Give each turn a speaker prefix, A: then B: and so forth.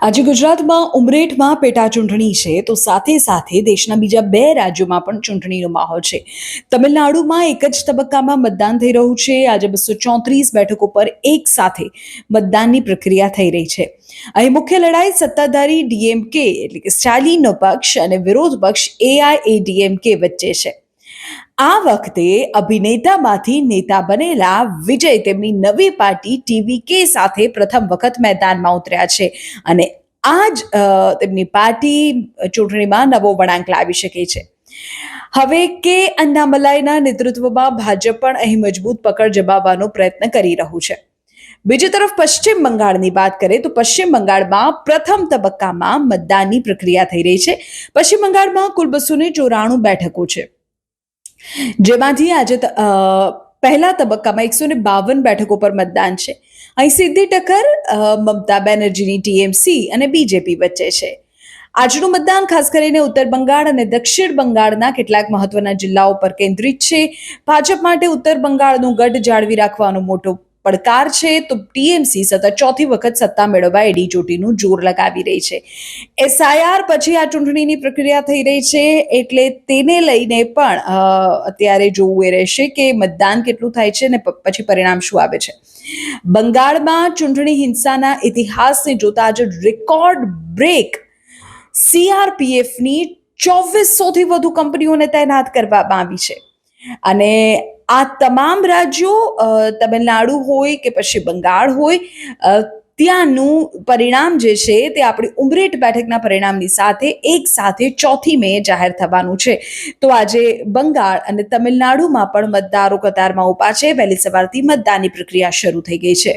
A: આજે ગુજરાતમાં ઉમરેઠમાં પેટા ચૂંટણી છે તો સાથે સાથે દેશના બીજા બે રાજ્યોમાં પણ ચૂંટણીનો માહોલ છે. તમિલનાડુમાં એક જ તબક્કામાં મતદાન થઈ રહ્યું છે. આજે 234 બેઠકો પર એક સાથે મતદાનની પ્રક્રિયા થઈ રહી છે. અહીં મુખ્ય લડાઈ સત્તાધારી ડીએમકે એટલે કે સ્ટાલિનનો પક્ષ અને વિરોધ પક્ષ એઆઈએડીએમકે વચ્ચે છે. આ વખતે અભિનેતામાંથી નેતા બનેલા વિજય તેમની નવી પાર્ટી ટીવીકે સાથે પ્રથમ વખત મેદાનમાં ઉતર્યા છે અને આ જ તેમની પાર્ટી ચૂંટણીમાં નવો વળાંક લાવી શકે છે. હવે કે અન્નામલાઈના નેતૃત્વમાં ભાજપ પણ અહીં મજબૂત પકડ જમાવવાનો પ્રયત્ન કરી રહ્યું છે. બીજી તરફ પશ્ચિમ બંગાળની વાત કરીએ તો પશ્ચિમ બંગાળમાં પ્રથમ તબક્કામાં મતદાનની પ્રક્રિયા થઈ રહી છે. પશ્ચિમ બંગાળમાં કુલ 294 બેઠકો છે, જેમાંથી આજે પહેલા તબક્કામાં 152 બેઠકો પર મતદાન છે. અહીં સીધી ટક્કર મમતા બેનર્જીની ટીએમસી અને બીજેપી વચ્ચે છે. આજનું મતદાન ખાસ કરીને ઉત્તર બંગાળ અને દક્ષિણ બંગાળના કેટલાક મહત્વના જિલ્લાઓ પર કેન્દ્રિત છે. ભાજપ માટે ઉત્તર બંગાળનું ગઢ જાળવી રાખવાનો મોટો પડકાર છે, તો ટીએમસી સતત ચોથી વખત સત્તા મેળવવા એડી ચોટીનું જોર લગાવી રહી છે. એસઆઈઆર પછી આ ચૂંટણીની પ્રક્રિયા થઈ રહી છે, એટલે તેને લઈને પણ અત્યારે જોવું એ રહેશે કે મતદાન કેટલું થાય છે અને પછી પરિણામ શું આવે છે. બંગાળમાં ચૂંટણી હિંસાના ઇતિહાસને જોતા આજે રેકોર્ડ બ્રેક સીઆરપીએફની 2400થી વધુ કંપનીઓને તૈનાત કરવામાં આવી છે અને આ તમામ રાજ્યો તમિલનાડુ હોય કે પશ્ચિમ બંગાળ હોય ત્યાંનું પરિણામ જે છે તે આપણી ઉમરેઠ બેઠકના પરિણામની સાથે એક સાથે 4 મે જાહેર થવાનું છે. તો આજે બંગાળ અને તમિલનાડુમાં પણ મતદારો કતારમાં ઊભા છે. વહેલી સવારથી મતદાનની પ્રક્રિયા શરૂ થઈ ગઈ છે.